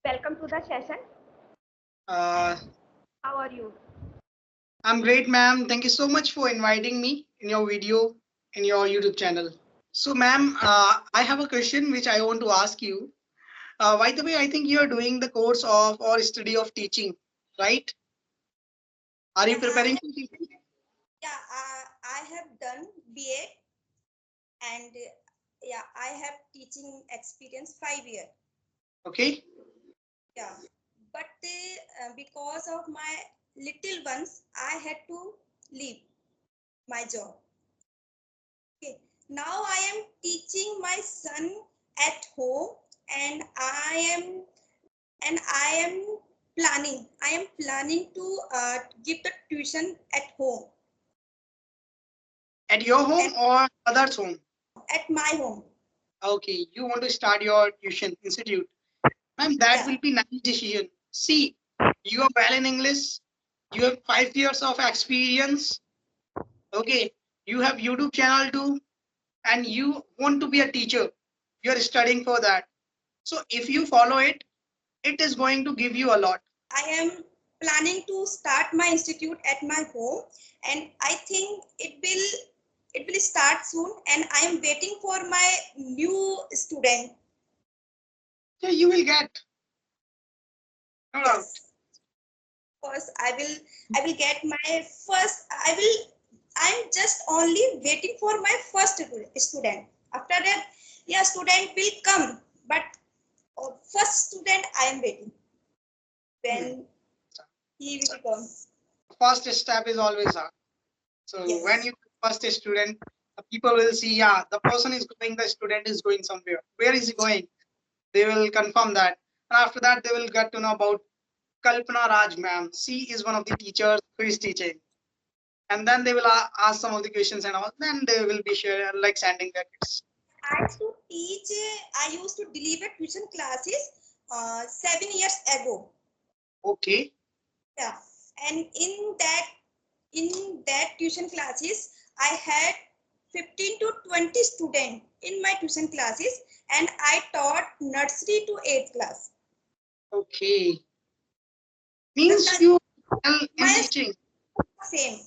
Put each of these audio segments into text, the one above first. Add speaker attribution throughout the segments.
Speaker 1: Welcome to the session.
Speaker 2: Uh,
Speaker 1: How are you?
Speaker 2: I'm great, ma'am. Thank you so much for inviting me in your video, in your YouTube channel. So, ma'am, I have a question which I want to ask you. By the way, I think you're doing the course of or study of teaching, right? Are you
Speaker 3: Yeah,
Speaker 2: preparing for teaching?
Speaker 3: I have done BA and yeah, I have teaching experience 5 years.
Speaker 2: Okay.
Speaker 3: Yeah, but because of my little ones, I had to leave my job. Okay, now I am teaching my son at home, and I am planning. I am planning to give the tuition at home.
Speaker 2: At your home
Speaker 3: At,
Speaker 2: or others' home?
Speaker 3: at my home.
Speaker 2: Okay, you want to start your tuition institute. Ma'am, that
Speaker 3: Yeah.
Speaker 2: will be nice decision. See, you are well in English. You have 5 years of experience. Okay, you have YouTube channel too, and you want to be a teacher. You are studying for that. So if you follow it, it is going to give you a lot.
Speaker 3: I am planning to start my institute at my home, and I think it will start soon, and I am waiting for my new student.
Speaker 2: Yeah, you will get. No doubt.
Speaker 3: Yes, first I will get my first. I'm just only waiting for my first student. After that, yeah, student will come, but first student I am waiting when he will come.
Speaker 2: First step is always hard. So when
Speaker 3: Yes.
Speaker 2: you first student, the people will see, yeah, the person is going, the student is going somewhere. Where is he going? They will confirm that. And after that, they will get to know about Kalpana Raj ma'am. She is one of the teachers who is teaching. And then they will ask some of the questions and all. Then they will be share, like sending their kids.
Speaker 3: I used to teach, I used to deliver tuition classes 7 years ago.
Speaker 2: Okay.
Speaker 3: Yeah. And in that tuition classes, I had 15 to 20 students in my tuition classes, and I taught nursery to 8th class.
Speaker 2: Okay.
Speaker 3: The
Speaker 2: Means you well in
Speaker 3: my
Speaker 2: teaching.
Speaker 3: same.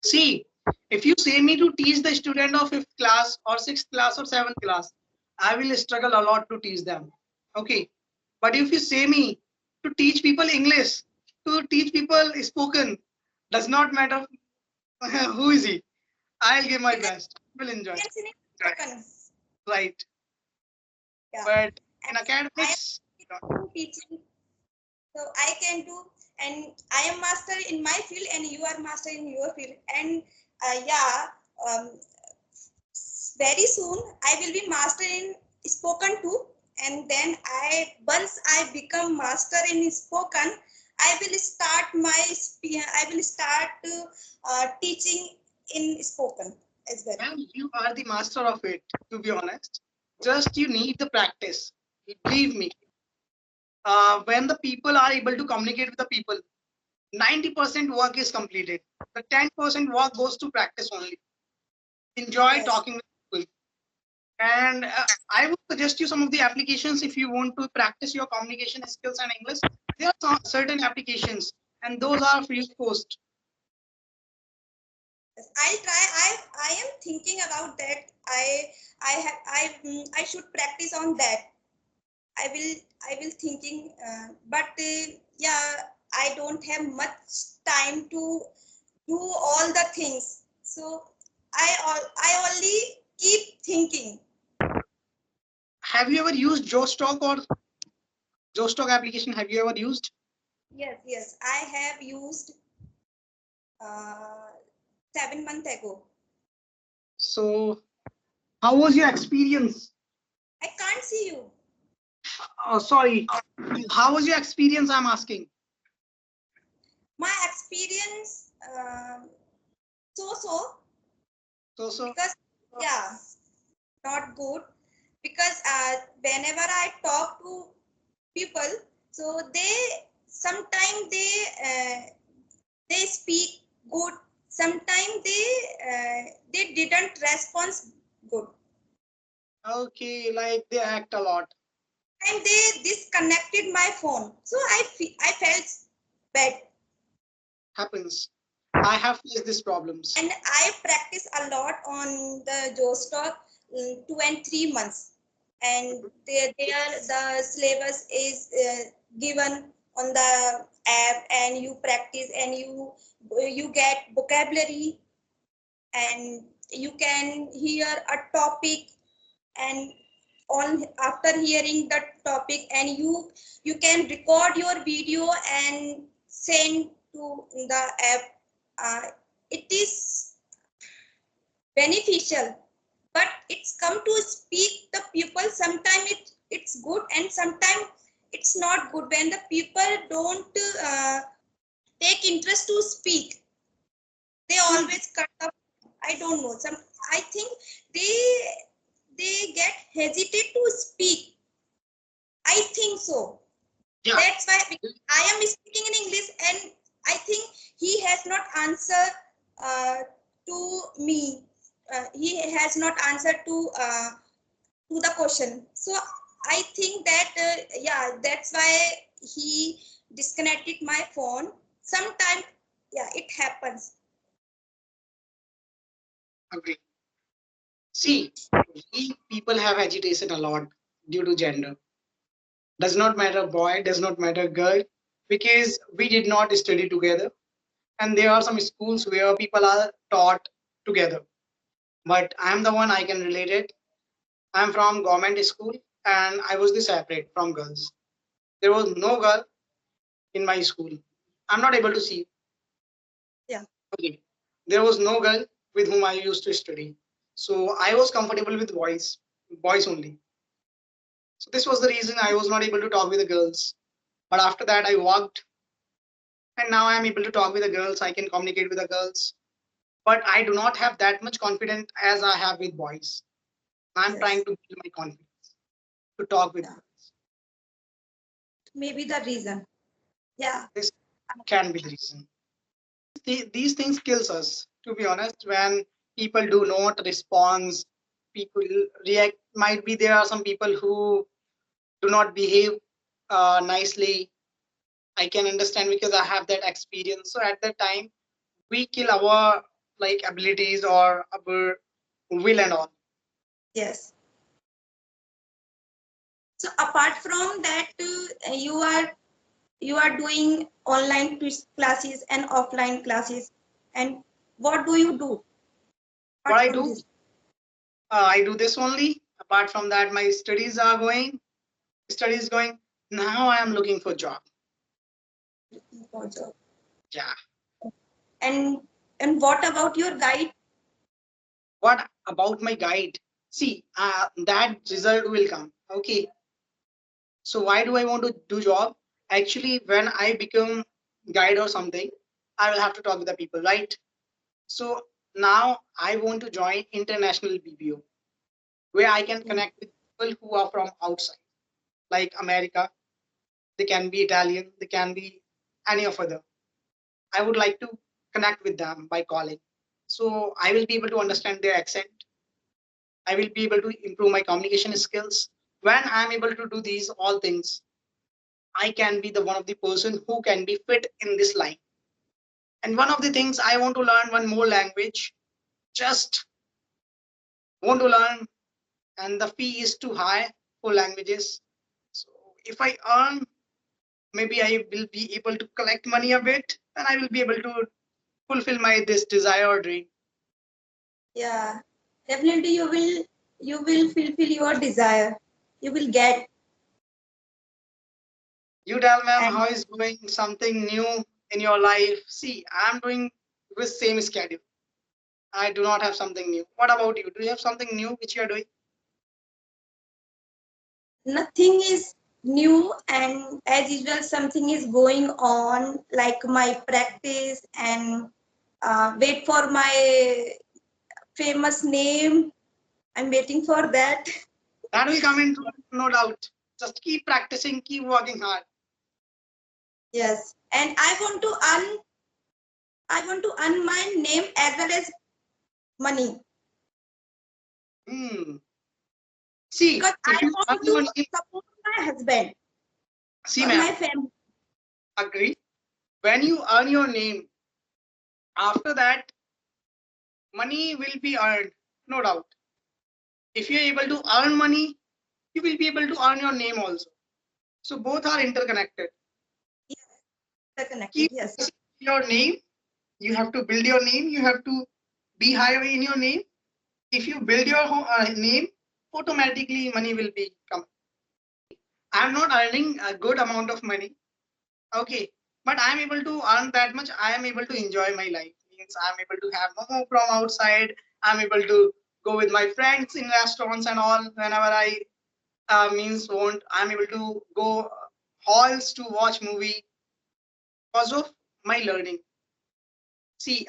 Speaker 2: See, if you say me to teach the student of 5th class or 6th class or 7th class, I will struggle a lot to teach them. Okay. But if you say me to teach people English, to teach people spoken, does not matter who is he. I'll give my
Speaker 3: Because
Speaker 2: best. Will enjoy.
Speaker 3: in spoken.
Speaker 2: Right.
Speaker 3: Yeah.
Speaker 2: But in
Speaker 3: And I
Speaker 2: academics,
Speaker 3: am teaching, so I can do, and I am master in my field, and you are master in your field, and yeah, um, very soon I will be master in spoken too, and then once I become master in spoken, I will start I will start teaching in spoken as well.
Speaker 2: and you are the master of it, to be honest. Just you need the practice. Believe me. When the people are able to communicate with the people, 90% work is completed. The 10% work goes to practice only. Enjoy
Speaker 3: Yes.
Speaker 2: talking with people. And I would suggest you some of the applications if you want to practice your communication skills and English. There are some certain applications, and those are free of cost.
Speaker 3: I try. I am thinking about that. I should practice on that. I will thinking, but yeah, I don't have much time to do all the things. So I only keep thinking.
Speaker 2: Have you ever used Joestock or Joestock application? Have you ever used?
Speaker 3: Yes, I have used uh, 7 months ago.
Speaker 2: So, how was your experience?
Speaker 3: I can't see you.
Speaker 2: Oh, sorry. How was your experience? I'm asking.
Speaker 3: My experience, so
Speaker 2: So.
Speaker 3: because yeah, not good, because whenever I talk to people, so sometimes they speak good, sometimes they didn't respond good.
Speaker 2: Okay, like they act a lot.
Speaker 3: time they disconnected my phone. So I felt bad.
Speaker 2: Happens. I have faced these problems.
Speaker 3: And I practice a lot on the Jostock 2 and 3 months. And there the syllabus is given on the app, and you practice, and you get vocabulary, and you can hear a topic, and on after hearing the topic, and you can record your video and send to the app. It is beneficial, but it's come to speak the people. Sometimes it's good, and sometimes it's not good when the people don't take interest to speak. They always cut up. I don't know, some, I think they get hesitate to speak. I think so.
Speaker 2: Yeah.
Speaker 3: That's why I am speaking in English, and I think he has not answered to me. He has not answered to the question. So I think that yeah, that's why he disconnected my phone. Sometimes, yeah, it happens.
Speaker 2: Agree. See, we people have agitation a lot due to gender. Does not matter boy, does not matter girl, because we did not study together. And there are some schools where people are taught together. But I'm the one I can relate it. I'm from government school and I was the separate from girls. There was no girl in my school. I'm not able to see.
Speaker 3: Yeah.
Speaker 2: Okay. There was no girl with whom I used to study. So I was comfortable with boys only. So this was the reason I was not able to talk with the girls. But after that, I walked, and now I am able to talk with the girls. I can communicate with the girls. But I do not have that much confidence as I have with boys. I'm
Speaker 3: Yes.
Speaker 2: trying to build my confidence to talk with
Speaker 3: Yeah.
Speaker 2: girls.
Speaker 3: Maybe the reason. Yeah.
Speaker 2: This can be the reason. These things kills us, to be honest. When people do not respond, people react. Might be there are some people who do not behave nicely. I can understand because I have that experience. So at that time, we kill our like abilities or our will and all.
Speaker 3: Yes. So apart from that, you are doing online classes and offline classes, and what do you do
Speaker 2: What
Speaker 3: apart
Speaker 2: I
Speaker 3: from
Speaker 2: do,
Speaker 3: this?
Speaker 2: I do this only. Apart from that, my studies are going. Studies going. Now I am looking for job. Yeah.
Speaker 3: And what about your guide?
Speaker 2: What about my guide? See, that result will come. Okay. So why do I want to do job? Actually, when I become guide or something, I will have to talk with the people, right? So now I want to join international BPO, where I can connect with people who are from outside, like America. They can be Italian, they can be any of other. I would like to connect with them by calling. So I will be able to understand their accent. I will be able to improve my communication skills. When I'm able to do these all things, I can be the one of the person who can be fit in this line. And one of the things I want to learn one more language, just want to learn, and the fee is too high for languages. So if I earn, maybe I will be able to collect money a bit, and I will be able to fulfill my this desire or dream.
Speaker 3: Yeah, definitely you will fulfill your desire. You will get.
Speaker 2: You tell ma'am
Speaker 3: And
Speaker 2: how is going something new in your life. See, I'm doing with same schedule. I do not have something new. What about you? Do you have something new which you are doing?
Speaker 3: nothing is new, and as usual something is going on, like my practice, and wait for my famous name. I'm waiting for that.
Speaker 2: That will come in, no doubt. Just keep practicing, keep working hard.
Speaker 3: Yes, and I want to earn my name as well as money,
Speaker 2: Hmm. See,
Speaker 3: because I
Speaker 2: if you
Speaker 3: want
Speaker 2: earn
Speaker 3: to
Speaker 2: your name,
Speaker 3: support. my husband
Speaker 2: See,
Speaker 3: or
Speaker 2: ma'am,
Speaker 3: my family.
Speaker 2: agree. When you earn your name, after that, money will be earned, no doubt. If you're able to earn money, you will be able to earn your name also. So both are interconnected.
Speaker 3: Yes, they're connected.
Speaker 2: Keep
Speaker 3: Yes.
Speaker 2: your name. You have to build your name. You have to be higher in your name. If you build your name, automatically money will be come. I'm not earning a good amount of money, okay, but I'm able to earn that much. I am able to enjoy my life. Means I'm able to have momo from outside. I'm able to go with my friends in restaurants and all whenever I means want. I'm able to go halls to watch movie because of my learning. See,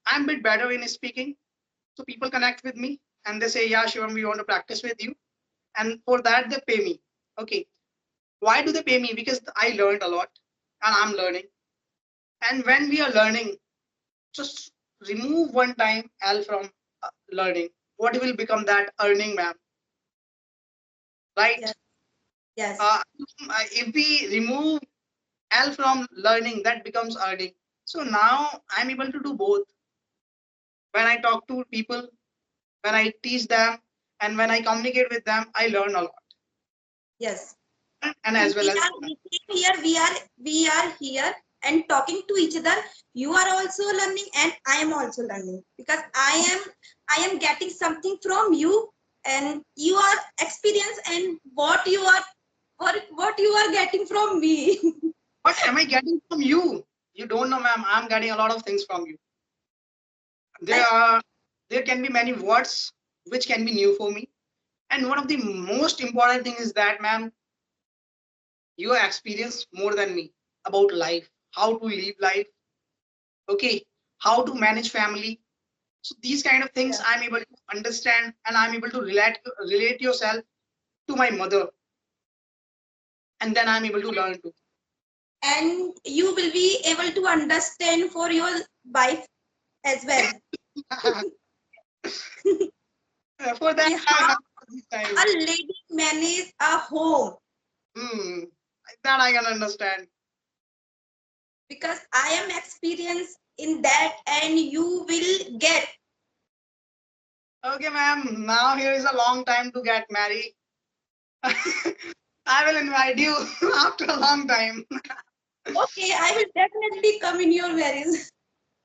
Speaker 2: I'm a bit better in speaking, so people connect with me and they say, "Yeah, Shivam, we want to practice with you," and for that they pay me. Okay, why do they pay me? Because I learned a lot and I'm learning. And when we are learning, just remove one time L from learning. What will become that earning, ma'am? Right?
Speaker 3: Yes. Yes.
Speaker 2: If we remove L from learning, that becomes earning. So now I'm able to do both. When I talk to people, when I teach them, and when I communicate with them, I learn a lot.
Speaker 3: Yes.
Speaker 2: And
Speaker 3: And
Speaker 2: as well as
Speaker 3: we sitting here, we are here and talking to each other. You are also learning and I am also learning, because I am getting something from you, and you are experience and what you are getting from me.
Speaker 2: what am I getting from you? You don't know, ma'am. I'm getting a lot of things from you. There
Speaker 3: Like,
Speaker 2: are there can be many words which can be new for me. And one of the most important thing is that, ma'am, you experience more than me about life, how to live life, okay, how to manage family. So these kind of things
Speaker 3: yeah.
Speaker 2: I'm able to understand, and I'm able to relate yourself to my mother, and then I'm able to learn too.
Speaker 3: And you will be able to understand for your wife as well.
Speaker 2: For that, I
Speaker 3: How
Speaker 2: have this time.
Speaker 3: a lady manage a home,
Speaker 2: Hmm, that I can understand.
Speaker 3: because I am experienced in that and you will get.
Speaker 2: Okay, ma'am. Now here is a long time to get married. I will invite you after a long time.
Speaker 3: Okay, I will definitely come in your marriage.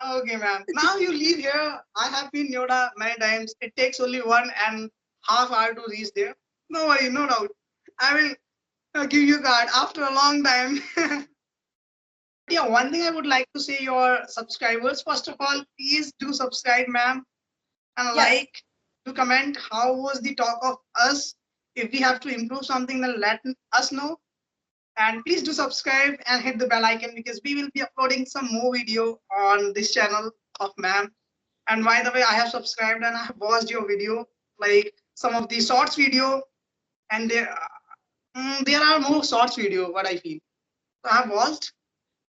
Speaker 2: Okay, ma'am. Now you leave here. I have been Yoda many times. It takes only 1.5 hours to reach there. No worry, no doubt. I will give you card after a long time. Yeah, one thing I would like to say your subscribers. First of all, please do subscribe, ma'am, and
Speaker 3: Yes,
Speaker 2: like, to comment how was the talk of us. If we have to improve something, then let us know. And please do subscribe and hit the bell icon, because we will be uploading some more video on this channel of ma'am. And by the way, I have subscribed and I have watched your video, like some of the shorts video, and there are more shorts video. What I feel, so I have watched.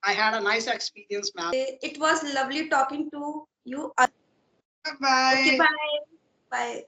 Speaker 2: I had a nice experience, ma'am.
Speaker 3: it was lovely talking to you.
Speaker 2: Bye
Speaker 3: Okay,
Speaker 2: bye.
Speaker 3: bye. Bye.